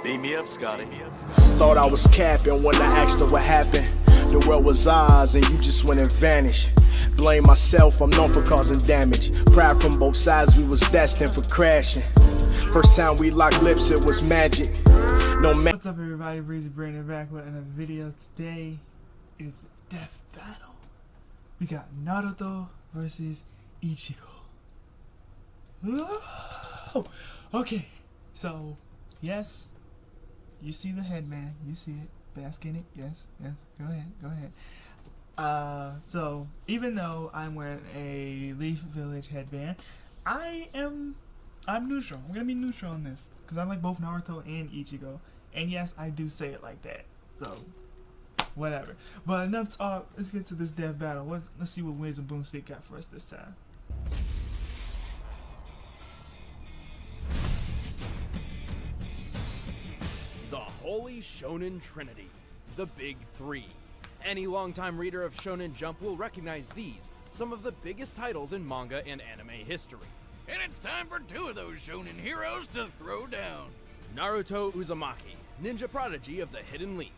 Beat me up, Scotty. Thought I was capping when I asked her what happened. The world was ours and you just went and vanished. Blame myself, I'm known for causing damage. Proud from both sides, we was destined for crashing. First time we locked lips, it was magic. What's up, everybody? Breezy back with another video. Today is Death Battle. We got Naruto versus Ichigo. Whoa! Okay, so yes, you see the head, man. You see it. Bask in it. Yes. Go ahead. So even though I'm wearing a Leaf Village headband, I'm neutral. I'm gonna be neutral on this because I like both Naruto and Ichigo. And yes, I do say it like that. So whatever. But enough talk. Let's get to this death battle. Let's see what Wiz and Boomstick got for us this time. The Holy Shonen Trinity, the Big Three. Any longtime reader of Shonen Jump will recognize these, some of the biggest titles in manga and anime history. And it's time for two of those shonen heroes to throw down. Naruto Uzumaki, ninja prodigy of the Hidden Leaf.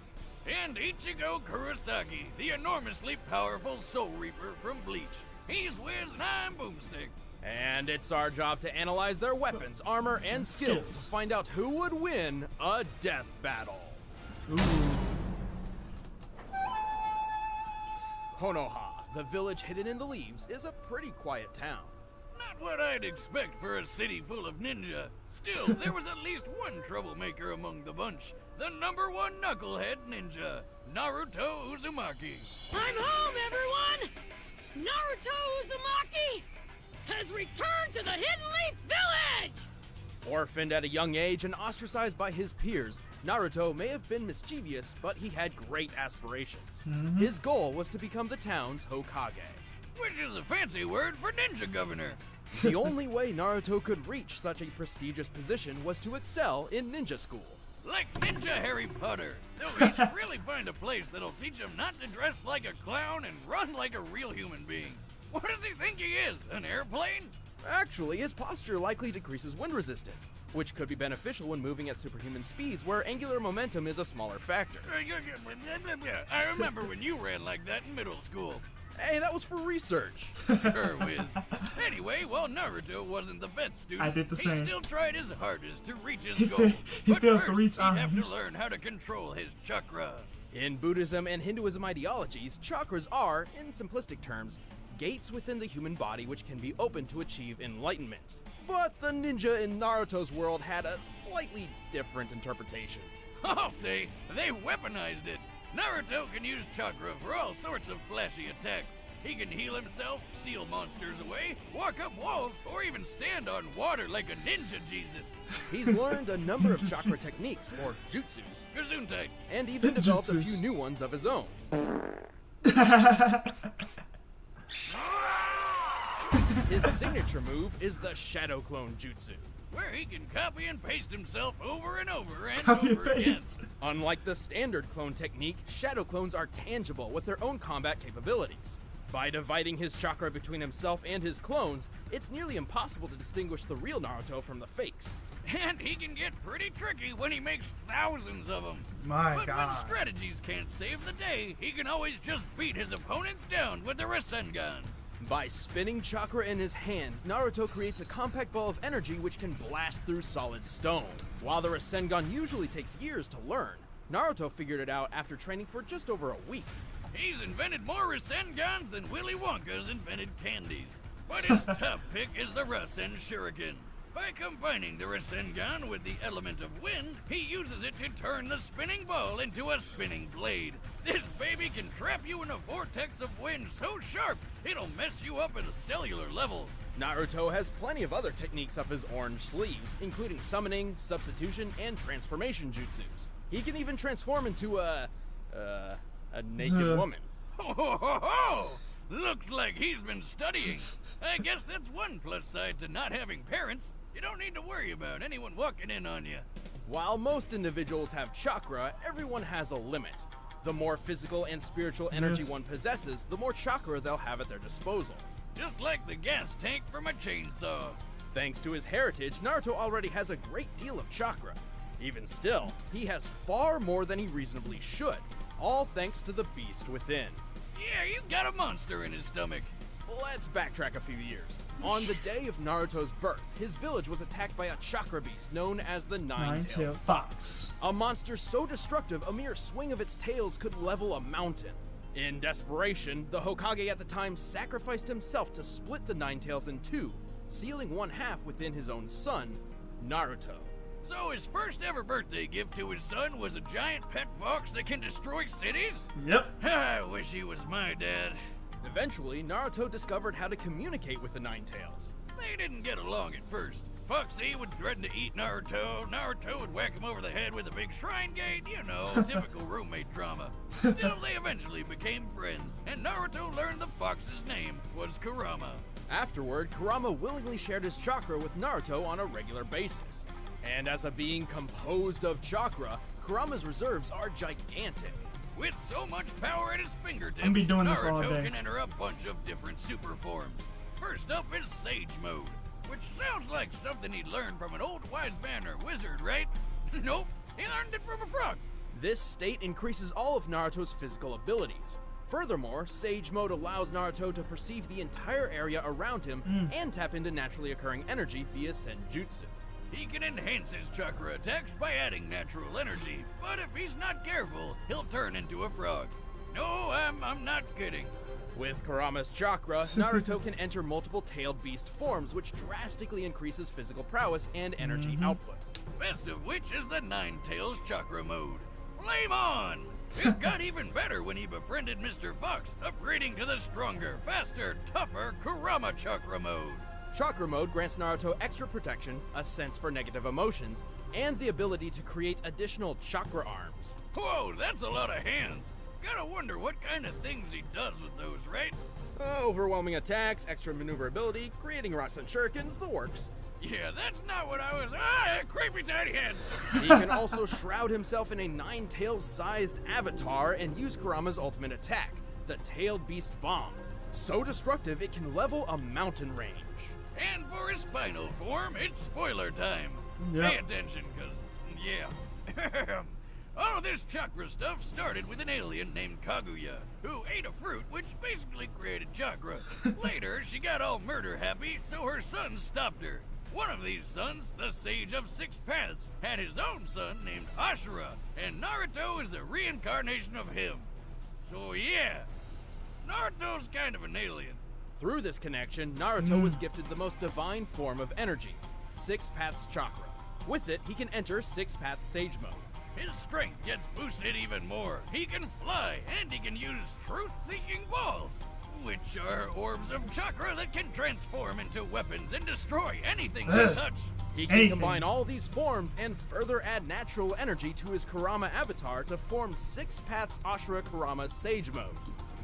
And Ichigo Kurosaki, the enormously powerful Soul Reaper from Bleach. He's Wiz and I'm Boomstick. And it's our job to analyze their weapons, armor, and skills to find out who would win a death battle. Ooh. Konoha, the village hidden in the leaves, is a pretty quiet town. Not what I'd expect for a city full of ninja. Still, there was at least one troublemaker among the bunch. The #1 knucklehead ninja, Naruto Uzumaki. I'm home, everyone! Naruto Uzumaki has returned to the Hidden Leaf Village! Orphaned at a young age and ostracized by his peers, Naruto may have been mischievous, but he had great aspirations. His goal was to become the town's Hokage. Which is a fancy word for ninja governor. The only way Naruto could reach such a prestigious position was to excel in ninja school. Like Ninja Harry Potter. Though he should really find a place that'll teach him not to dress like a clown and run like a real human being. What does he think he is, an airplane? Actually, his posture likely decreases wind resistance, which could be beneficial when moving at superhuman speeds where angular momentum is a smaller factor. I remember when you ran like that in middle school. Hey, that was for research. Sure, Wiz. Anyway, while Naruto wasn't the best student, I did the same. He still tried his hardest to reach his goal. He But failed first, 3 he'd have times. to learn how to control his chakra. In Buddhism and Hinduism ideologies, chakras are, in simplistic terms, gates within the human body which can be opened to achieve enlightenment. But the ninja in Naruto's world had a slightly different interpretation. I'll say, they weaponized it. Naruto can use chakra for all sorts of flashy attacks. He can heal himself, seal monsters away, walk up walls, or even stand on water like a ninja Jesus. He's learned a number of chakra techniques, or jutsus, Gesundheit. and even developed a Jutsus. few new ones of his own. His signature move is the Shadow Clone Jutsu. Where he can copy and paste himself over and over and Copy over and again. paste. Unlike the standard clone technique, Shadow Clones are tangible with their own combat capabilities. By dividing his chakra between himself and his clones, it's nearly impossible to distinguish the real Naruto from the fakes. And he can get pretty tricky when he makes thousands of them. My But when God. strategies can't save the day, he can always just beat his opponents down with the Rasengan. By spinning chakra in his hand, Naruto creates a compact ball of energy which can blast through solid stone. While the Rasengan usually takes years to learn, Naruto figured it out after training for just over a week. He's invented more Rasengans than Willy Wonka's invented candies. But his top pick is the Rasen Shuriken. By combining the Rasengan with the element of wind, he uses it to turn the spinning ball into a spinning blade. This baby can trap you in a vortex of wind so sharp, it'll mess you up at a cellular level. Naruto has plenty of other techniques up his orange sleeves, including summoning, substitution, and transformation jutsus. He can even transform into a naked woman. Ho ho ho ho! Looks like he's been studying. I guess that's one plus side to not having parents. You don't need to worry about anyone walking in on you. While most individuals have chakra, everyone has a limit. The more physical and spiritual energy one possesses, the more chakra they'll have at their disposal. Just like the gas tank from a chainsaw. Thanks to his heritage, Naruto already has a great deal of chakra. Even still, he has far more than he reasonably should, all thanks to the beast within. Yeah, he's got a monster in his stomach. Let's backtrack a few years. On the day of Naruto's birth, his village was attacked by a chakra beast known as the Nine-Tailed Fox. A monster so destructive, a mere swing of its tails could level a mountain. In desperation, the Hokage at the time sacrificed himself to split the Nine-Tails in two, sealing one half within his own son, Naruto. So his first ever birthday gift to his son was a giant pet fox that can destroy cities? Yep. I wish he was my dad. Eventually, Naruto discovered how to communicate with the Nine-Tails. They didn't get along at first. Foxy would threaten to eat Naruto. Naruto would whack him over the head with a big shrine gate. You know, typical roommate drama. Still, they eventually became friends, and Naruto learned the fox's name was Kurama. Afterward, Kurama willingly shared his chakra with Naruto on a regular basis. And as a being composed of chakra, Kurama's reserves are gigantic. With so much power at his fingertips, I'm be doing this all Naruto day. can enter a bunch of different super forms. First up is Sage Mode, which sounds like something he'd learned from an old wise man or wizard, right? Nope, he learned it from a frog. This state increases all of Naruto's physical abilities. Furthermore, Sage Mode allows Naruto to perceive the entire area around him and tap into naturally occurring energy via Senjutsu. He can enhance his chakra attacks by adding natural energy, but if he's not careful, he'll turn into a frog. No, I'm not kidding. With Kurama's chakra, Naruto can enter multiple tailed beast forms, which drastically increases physical prowess and energy output. Best of which is the Nine-Tails chakra mode. Flame on! It got even better when he befriended Mr. Fox, upgrading to the stronger, faster, tougher Kurama chakra mode. Chakra Mode grants Naruto extra protection, a sense for negative emotions, and the ability to create additional chakra arms. Whoa, that's a lot of hands. Gotta wonder what kind of things he does with those, right? Overwhelming attacks, extra maneuverability, creating Rasen shurikens, the works. Yeah, that's not what I was. Creepy tiny head. He can also shroud himself in a Nine-Tails-sized avatar and use Kurama's ultimate attack, the Tailed Beast Bomb. So destructive it can level a mountain range. And for his final form, it's spoiler time. Yep. Pay attention, cause, yeah. All of this chakra stuff started with an alien named Kaguya, who ate a fruit which basically created chakra. Later, she got all murder happy, so her son stopped her. One of these sons, the Sage of Six Paths, had his own son named Ashura, and Naruto is a reincarnation of him. So yeah, Naruto's kind of an alien. Through this connection, Naruto was gifted the most divine form of energy, Six Paths Chakra. With it, he can enter Six Paths Sage Mode. His strength gets boosted even more. He can fly, and he can use truth-seeking balls, which are orbs of chakra that can transform into weapons and destroy anything they touch. He can combine all these forms and further add natural energy to his Kurama avatar to form Six Paths Ashura Kurama Sage Mode.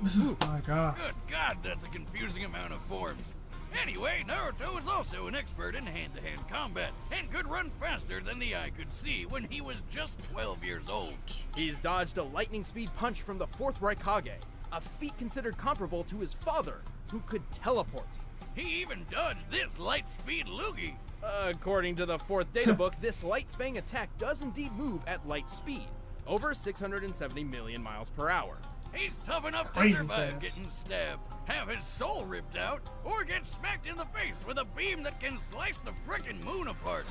Oh my god. Good God, that's a confusing amount of forms. Anyway, Naruto is also an expert in hand-to-hand combat and could run faster than the eye could see when he was just 12 years old. He's dodged a lightning speed punch from the 4th Raikage, a feat considered comparable to his father, who could teleport. He even dodged this light-speed loogie. According to the 4th databook, this Light Fang attack does indeed move at light speed, over 670 million miles per hour. He's tough enough to Crazy survive fast. getting stabbed, have his soul ripped out, or get smacked in the face with a beam that can slice the frickin' moon apart.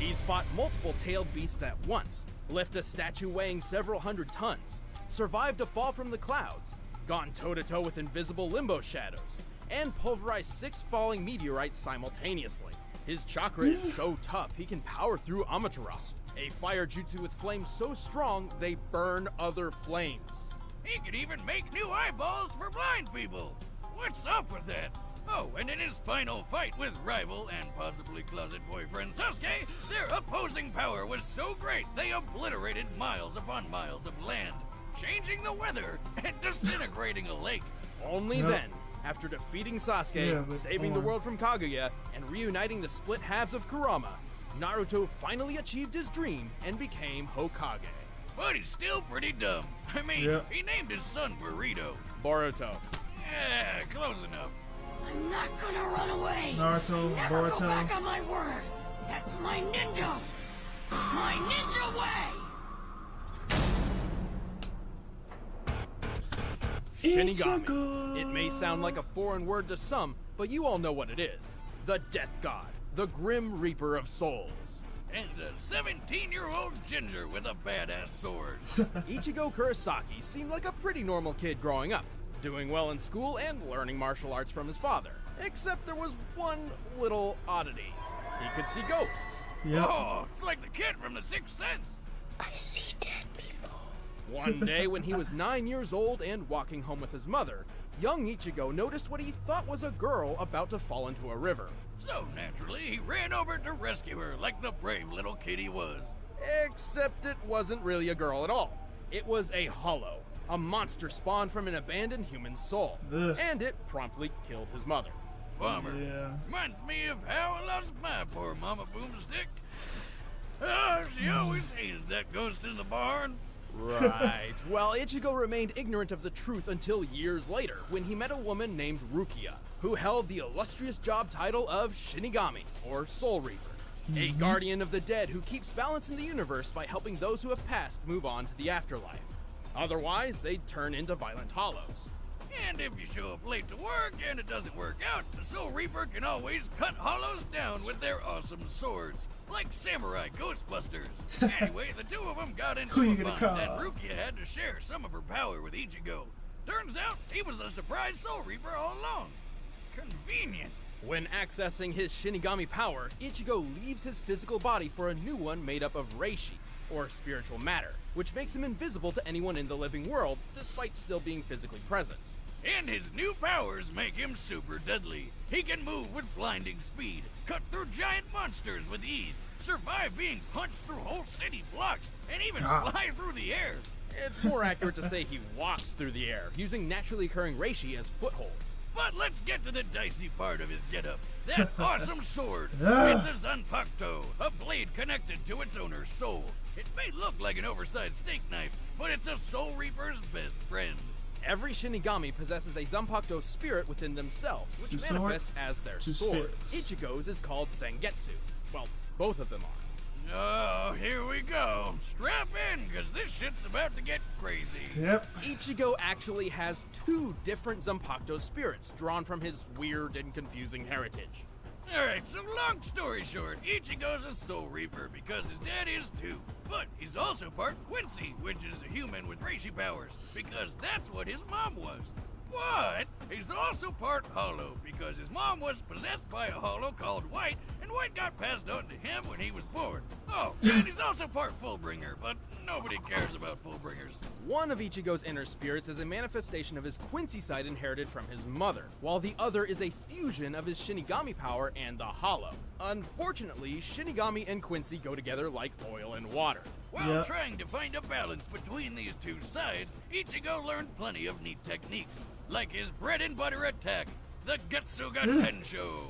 He's fought multiple tailed beasts at once, lifted a statue weighing several hundred tons, survived a fall from the clouds, gone toe-to-toe with invisible limbo shadows, and pulverized 6 falling meteorites simultaneously. His chakra is so tough he can power through Amaterasu, a fire jutsu with flames so strong they burn other flames. He can even make new eyeballs for blind people. What's up with that? Oh, and in his final fight with rival and possibly closet boyfriend Sasuke, their opposing power was so great they obliterated miles upon miles of land, changing the weather and disintegrating a lake. Only then, after defeating Sasuke, saving the world from Kaguya, and reuniting the split halves of Kurama, Naruto finally achieved his dream and became Hokage. But he's still pretty dumb. I mean, he named his son Burrito. Boruto. Yeah, close Close enough. I'm not gonna run away. Naruto, Never Boruto. go back on my word. That's my ninja. My ninja way. Shinigami. It may sound like a foreign word to some, but you all know what it is. The Death God, the Grim Reaper of Souls. And a 17-year-old ginger with a badass sword. Ichigo Kurosaki seemed like a pretty normal kid growing up, doing well in school and learning martial arts from his father. Except there was one little oddity. He could see ghosts. Yep. Oh, it's like the kid from The Sixth Sense. I see dead people. One day when he was 9 years old and walking home with his mother, young Ichigo noticed what he thought was a girl about to fall into a river. So naturally, he ran over to rescue her like the brave little kid he was. Except it wasn't really a girl at all. It was a hollow, a monster spawned from an abandoned human soul. Ugh. And it promptly killed his mother. Bummer. Yeah. Reminds me of how I lost my poor mama Boomstick. Oh, she always hated that ghost in the barn. Right. Well, Ichigo remained ignorant of the truth until years later, when he met a woman named Rukia, who held the illustrious job title of Shinigami, or Soul Reaper, a guardian of the dead who keeps balance in the universe by helping those who have passed move on to the afterlife. Otherwise, they'd turn into violent hollows. And if you show up late to work and it doesn't work out, the Soul Reaper can always cut hollows down with their awesome swords, like samurai ghostbusters. Anyway, the two of them got into Who you a gonna bond, call? and Rukia had to share some of her power with Ichigo. Turns out he was a surprise Soul Reaper all along. Convenient. When accessing his Shinigami power, Ichigo leaves his physical body for a new one made up of Reishi, or spiritual matter, which makes him invisible to anyone in the living world, despite still being physically present. And his new powers make him super deadly. He can move with blinding speed, cut through giant monsters with ease, survive being punched through whole city blocks, and even fly through the air. It's more accurate to say he walks through the air, using naturally occurring Reishi as footholds. But let's get to the dicey part of his getup. That awesome sword. It's a Zanpakuto, a blade connected to its owner's soul. It may look like an oversized steak knife, but it's a Soul Reaper's best friend. Every Shinigami possesses a Zanpakuto spirit within themselves, which Two manifests swords, as their two sword. spirits. Ichigo's is called Zangetsu. Well, both of them are. Oh, here we go. Strap in, because this shit's about to get crazy. Yep. Ichigo actually has two different Zanpakuto spirits drawn from his weird and confusing heritage. Alright, so long story short, Ichigo's a Soul Reaper because his dad is too. But he's also part Quincy, which is a human with Reishi powers, because that's what his mom was. But he's also part Hollow, because his mom was possessed by a Hollow called White, and White got passed on to him when he was born. Oh, and he's also part Fullbringer, but nobody cares about Fullbringers. One of Ichigo's inner spirits is a manifestation of his Quincy side inherited from his mother, while the other is a fusion of his Shinigami power and the Hollow. Unfortunately, Shinigami and Quincy go together like oil and water. While Yep. trying to find a balance between these two sides, Ichigo learned plenty of neat techniques, like his bread and butter attack, the Getsuga Tensho.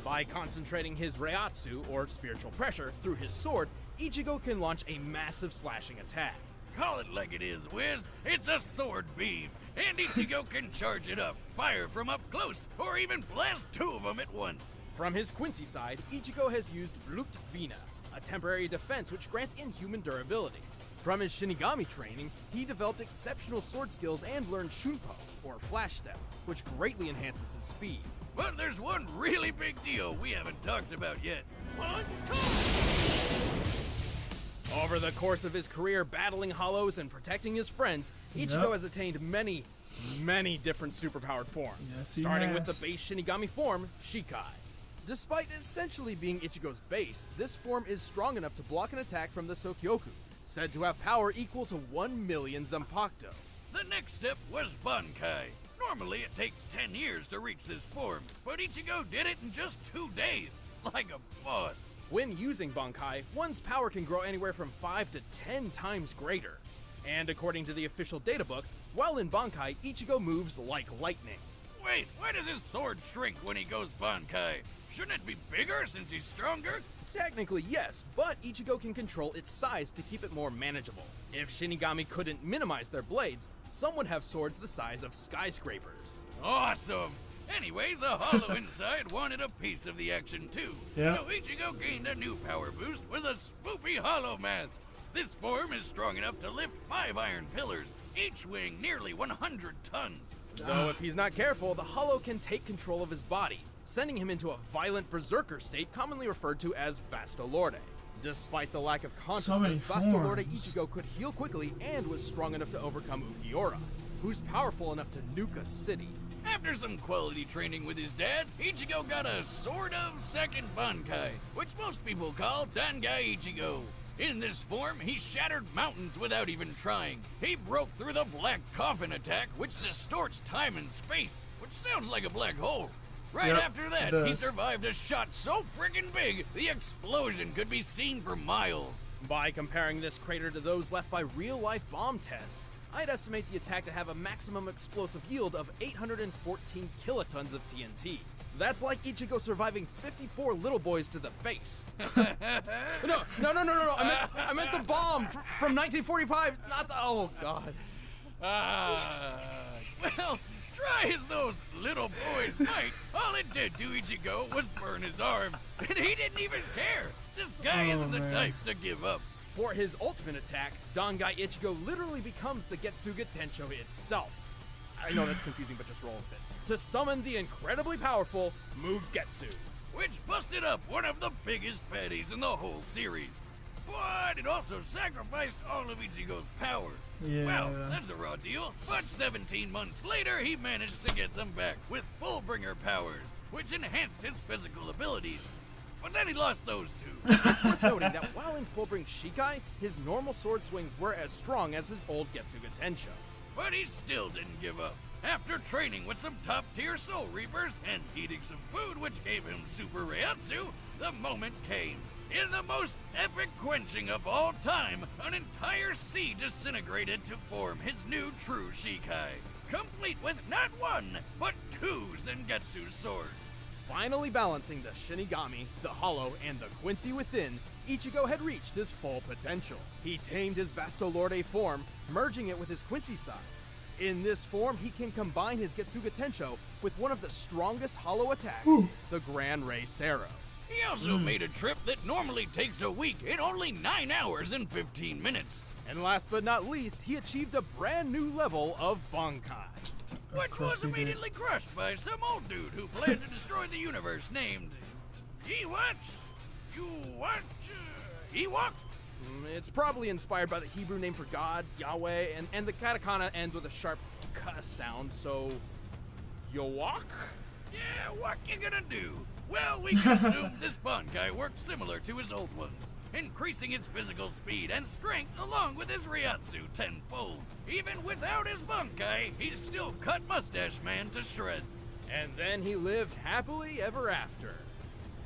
By concentrating his Reiatsu, or spiritual pressure, through his sword, Ichigo can launch a massive slashing attack. Call it like it is, Wiz. It's a sword beam, and Ichigo can charge it up, fire from up close, or even blast two of them at once. From his Quincy side, Ichigo has used Blut Vina, a temporary defense which grants inhuman durability. From his Shinigami training, he developed exceptional sword skills and learned Shunpo, or Flash Step, which greatly enhances his speed. But there's one really big deal we haven't talked about yet. Over the course of his career battling hollows and protecting his friends, Ichigo Yep. has attained many different superpowered forms, Yes, he starting with has. the base Shinigami form, Shikai. Despite essentially being Ichigo's base, this form is strong enough to block an attack from the Sokyoku, said to have power equal to 1 million Zanpakuto. The next step was Bankai. Normally it takes 10 years to reach this form, but Ichigo did it in just 2 days, like a boss. When using Bankai, one's power can grow anywhere from 5 to 10 times greater. And according to the official databook, while in Bankai, Ichigo moves like lightning. Wait, why does his sword shrink when he goes Bankai? Shouldn't it be bigger since he's stronger? Technically, yes, but Ichigo can control its size to keep it more manageable. If Shinigami couldn't minimize their blades, some would have swords the size of skyscrapers. Awesome! Anyway, the Hollow inside wanted a piece of the action too. Yeah. So Ichigo gained a new power boost with a spoopy Hollow mask. This form is strong enough to lift 5 iron pillars, each weighing nearly 100 tons. Though if he's not careful, the Hollow can take control of his body, sending him into a violent berserker state commonly referred to as Vastolorde. Despite the lack of So many consciousness, Vastolorde forms. Ichigo could heal quickly and was strong enough to overcome Ukiura, who's powerful enough to nuke a city. After some quality training with his dad, Ichigo got a sort of second Bankai, which most people call Dangai Ichigo. In this form, he shattered mountains without even trying. He broke through the Black Coffin attack, which distorts time and space, which sounds like a black hole. Right Yep, after that, it he does. survived a shot so friggin' big, the explosion could be seen for miles. By comparing this crater to those left by real-life bomb tests, I'd estimate the attack to have a maximum explosive yield of 814 kilotons of TNT. That's like Ichigo surviving 54 little boys to the face. No. I meant the bomb from 1945, not the. Oh, God. Well, try as those little boys might, all it did to Ichigo was burn his arm, and he didn't even care. This guy isn't the man. type to give up. For his ultimate attack, Dangai Ichigo literally becomes the Getsuga Tensho itself. I know that's confusing, but just roll with it. To summon the incredibly powerful Mugetsu. Which busted up one of the biggest baddies in the whole series. But it also sacrificed all of Ichigo's powers. Yeah. Well, that's a raw deal. But 17 months later, he managed to get them back with Fullbringer powers, which enhanced his physical abilities. But then he lost those two. Worth noting that while in Fullbring Shikai, his normal sword swings were as strong as his old Getsuga Tensho. But he still didn't give up. After training with some top-tier Soul Reapers and eating some food which gave him Super Reiatsu, the moment came. In the most epic quenching of all time, an entire sea disintegrated to form his new true Shikai, complete with not one, but 2 Zengetsu swords. Finally balancing the Shinigami, the Hollow, and the Quincy within, Ichigo had reached his full potential. He tamed his Vastolorde form, merging it with his Quincy side. In this form, he can combine his Getsuga Tensho with one of the strongest Hollow attacks, the Gran Rei Sero. He also made a trip that normally takes a week in only 9 hours and 15 minutes. And last but not least, he achieved a brand new level of Bankai. Which course was he did. immediately crushed by some old dude who planned to destroy the universe named... Ewok? It's probably inspired by the Hebrew name for God, Yahweh, and the katakana ends with a sharp k sound, so... Yowak? Yeah, what you gonna do? Well, we can assume this Bankai worked similar to his old ones, increasing his physical speed and strength along with his Reiatsu tenfold. Even without his Bankai, he still cut Mustache Man to shreds. And then he lived happily ever after.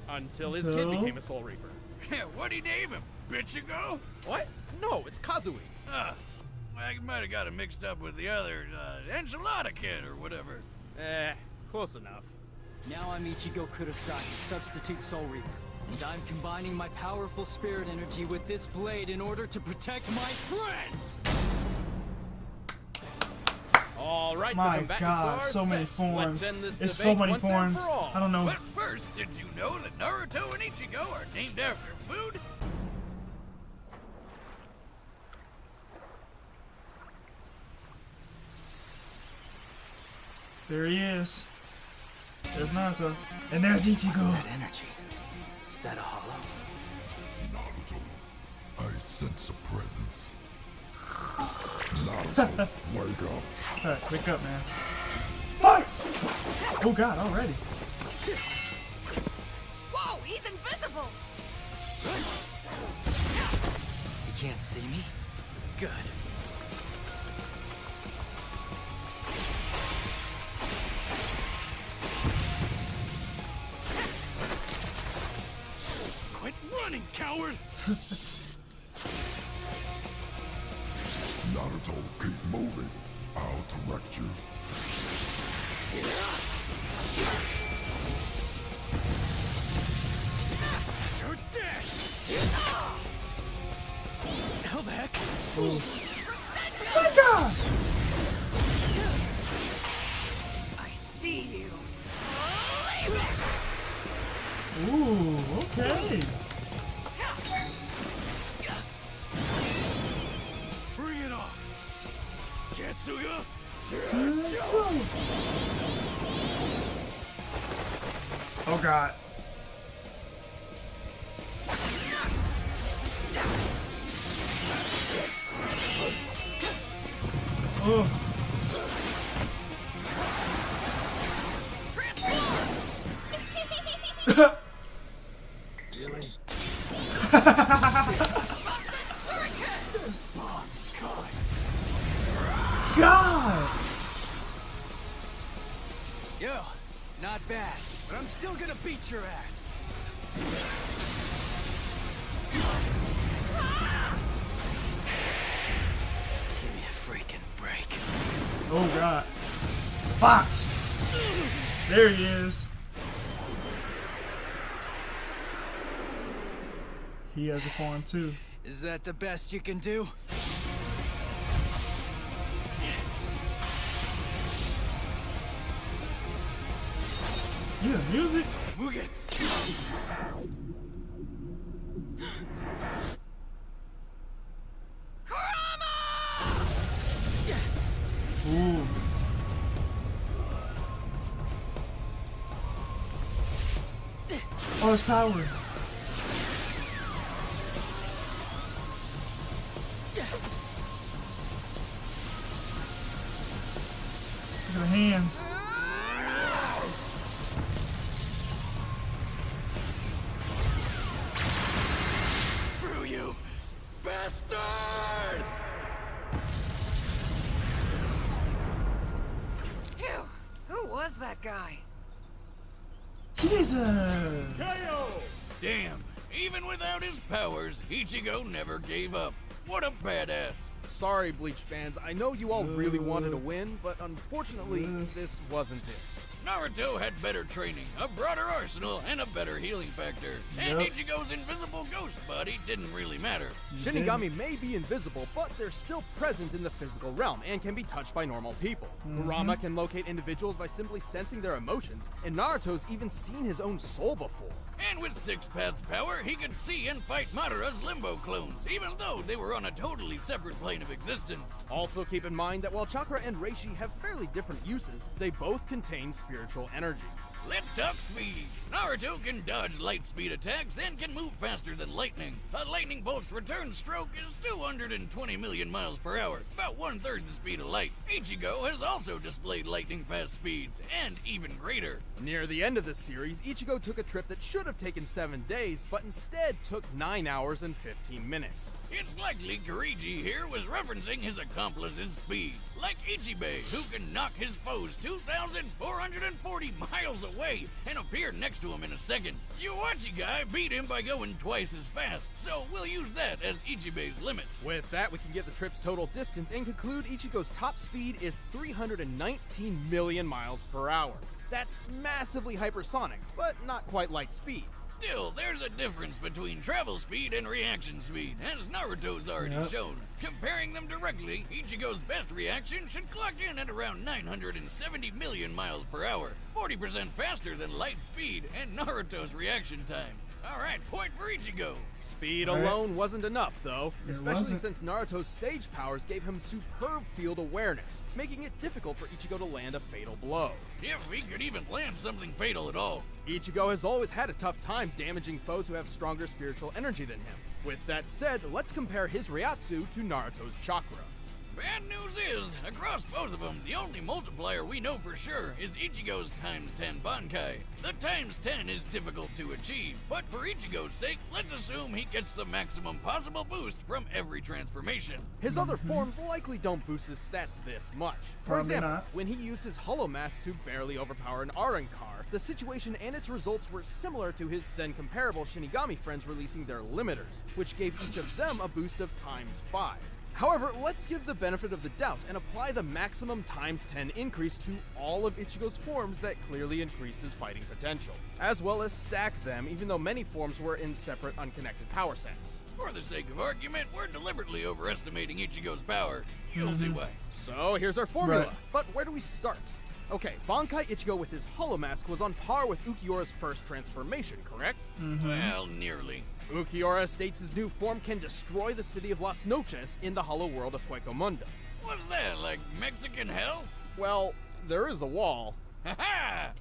Until his kid Until? became became a Soul Reaper. Yeah, what'd he name him? Bitchigo? What? No, it's Kazui. I might have got him mixed up with the other, Enchilada Kid or whatever. Close enough. Now I'm Ichigo Kurosaki, substitute Soul Reaper. And I'm combining my powerful spirit energy with this blade in order to protect my friends! All right, My the combatants God, are so many set. forms. Let's end this It's so debate many once and forms. for all. I don't know. But first, did you know that Naruto and Ichigo are named after food? There he is. There's Naruto. And there's Ichigo. That energy. Is that a hollow? Naruto, I sense a presence. Naruto, wake up. Alright, wake up, man. Fight! Oh god, already. Whoa, he's invisible! You can't see me? Good. Quit running, coward! Naruto, keep moving. I'll direct you. How the heck? What's that guy? I see you. Ooh, okay. Bring it on! Katsuya! Oh god. Oh. Really? God. Yo, not bad, but I'm still gonna beat your ass. Give me a freaking break. Oh god. Fox. There he is. He has a form too. Is that the best you can do? Yeah, music. Mugetsu! Ooh. Oh, his power. Look at the hands. Screw you, bastard! Phew! Who was that guy? Jesus. Damn, even without his powers, Ichigo never gave up. What a badass. Sorry, Bleach fans. I know you all really wanted to win, but unfortunately, this wasn't it. Naruto had better training, a broader arsenal, and a better healing factor. And Yep. Ichigo's invisible ghost body didn't really matter. Shinigami may be invisible, but they're still present in the physical realm and can be touched by normal people. Kurama can locate individuals by simply sensing their emotions, and Naruto's even seen his own soul before. And with Six Paths power, he could see and fight Madara's limbo clones, even though they were on a totally separate plane of existence. Also keep in mind that while Chakra and Reishi have fairly different uses, they both contain spiritual energy. Let's talk speed. Naruto can dodge light speed attacks and can move faster than lightning. A lightning bolt's return stroke is 220 million miles per hour, about 1/3 the speed of light. Ichigo has also displayed lightning fast speeds, and even greater. Near the end of the series, Ichigo took a trip that should have taken 7 days, but instead took 9 hours and 15 minutes. It's likely Kirigi here was referencing his accomplice's speed, like Ichibei, who can knock his foes 2,440 miles away and appear next to him in a second. Yuachi guy beat him by going twice as fast, so we'll use that as Ichibei's limit. With that, we can get the trip's total distance and conclude Ichigo's top speed is 319 million miles per hour. That's massively hypersonic, but not quite light speed. Still, there's a difference between travel speed and reaction speed, as Naruto's already shown. Comparing them directly, Ichigo's best reaction should clock in at around 970 million miles per hour, 40% faster than light speed and Naruto's reaction time. Alright, point for Ichigo. Speed All right. alone wasn't enough, though, especially wasn't. since Naruto's Sage powers gave him superb field awareness, making it difficult for Ichigo to land a fatal blow. If he could even land something fatal at all. Ichigo has always had a tough time damaging foes who have stronger spiritual energy than him. With that said, let's compare his Ryatsu to Naruto's chakra. Bad news is, across both of them, the only multiplier we know for sure is Ichigo's times 10 Bankai. The times 10 is difficult to achieve, but for Ichigo's sake, let's assume he gets the maximum possible boost from every transformation. His other forms likely don't boost his stats this much. For Probably example, not. when he used his Hollow Mask to barely overpower an Arankar, the situation and its results were similar to his then comparable Shinigami friends releasing their limiters, which gave each of them a boost of times 5. However, let's give the benefit of the doubt and apply the maximum times 10 increase to all of Ichigo's forms that clearly increased his fighting potential, as well as stack them even though many forms were in separate unconnected power sets. For the sake of argument, we're deliberately overestimating Ichigo's power. You'll see why. So here's our formula, Right. but where do we start? Okay, Bankai Ichigo with his Hollow Mask was on par with Ukiyora's first transformation, correct? Well, nearly. Ukiora states his new form can destroy the city of Las Noches in the hollow world of Hueco Mundo. What's that, like Mexican hell? Well, there is a wall. Ha ha!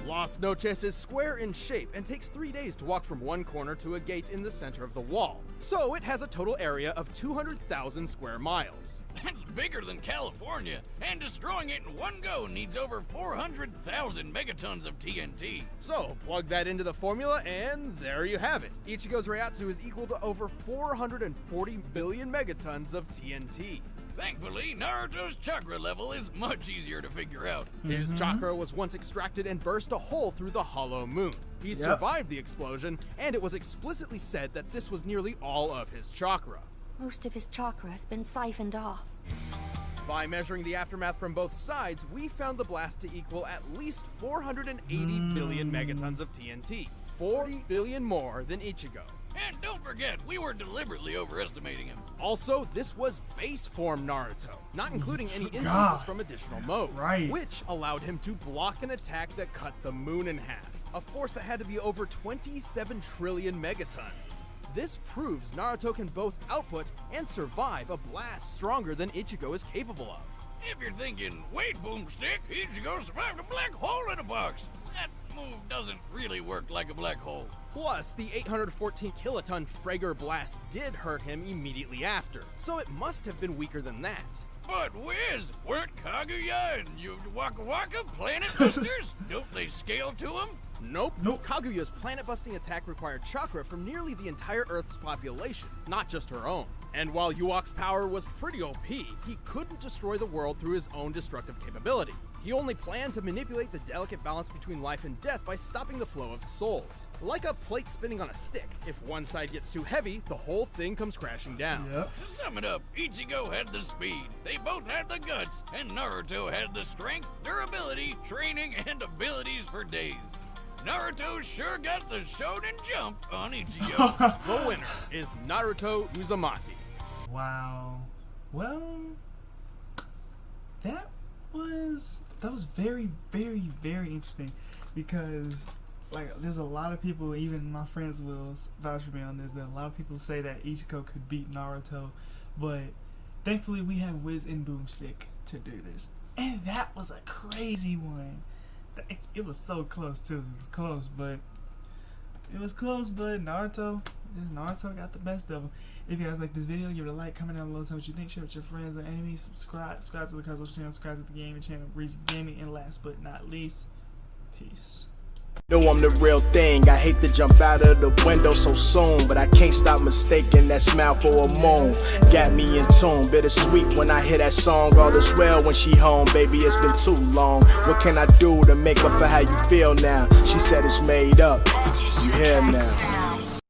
Las Noches is square in shape and takes 3 days to walk from one corner to a gate in the center of the wall. So it has a total area of 200,000 square miles. That's bigger than California, and destroying it in one go needs over 400,000 megatons of TNT. So plug that into the formula and there you have it. Ichigo's Reiatsu is equal to over 440 billion megatons of TNT. Thankfully, Naruto's chakra level is much easier to figure out. His chakra was once extracted and burst a hole through the hollow moon. He survived the explosion, and it was explicitly said that this was nearly all of his chakra. Most of his chakra has been siphoned off. By measuring the aftermath from both sides, we found the blast to equal at least 480 billion megatons of TNT. 40 billion more than Ichigo. And don't forget, we were deliberately overestimating him. Also, this was base form Naruto, not including any increases from additional modes, Right. which allowed him to block an attack that cut the moon in half, a force that had to be over 27 trillion megatons. This proves Naruto can both output and survive a blast stronger than Ichigo is capable of. If you're thinking, wait, Boomstick, Ichigo survived a black hole in a box. That move doesn't really work like a black hole. Plus, the 814 kiloton Frager blast did hurt him immediately after, so it must have been weaker than that. But Wiz, weren't Kaguya and Waka Waka planet busters? Don't they scale to him? Nope. Kaguya's planet-busting attack required chakra from nearly the entire Earth's population, not just her own. And while Yuok's power was pretty OP, he couldn't destroy the world through his own destructive capability. He only planned to manipulate the delicate balance between life and death by stopping the flow of souls. Like a plate spinning on a stick, if one side gets too heavy, the whole thing comes crashing down. Yep. To sum it up, Ichigo had the speed, they both had the guts, and Naruto had the strength, durability, training, and abilities for days. Naruto sure got the shonen jump on Ichigo. The winner is Naruto Uzumaki. Wow. Well, that was very, very, very interesting because, like, there's a lot of people, even my friends will vouch for me on this, that a lot of people say that Ichigo could beat Naruto, but thankfully we have Wiz and Boomstick to do this. And that was a crazy one. It was so close too. It was close, but Naruto got the best of them. If you guys like this video, give it a like, comment down below, tell me what you think, share with your friends and enemies, subscribe to the Cosmos channel, subscribe to the gaming channel, Breezy Gaming, and last but not least, peace. Know I'm the real thing. I hate to jump out of the window so soon, but I can't stop mistaking that smile for a moon. Got me in tune, bittersweet when I hear that song. All is well when she home, baby, it's been too long. What can I do to make up for how you feel now? She said it's made up. You here now.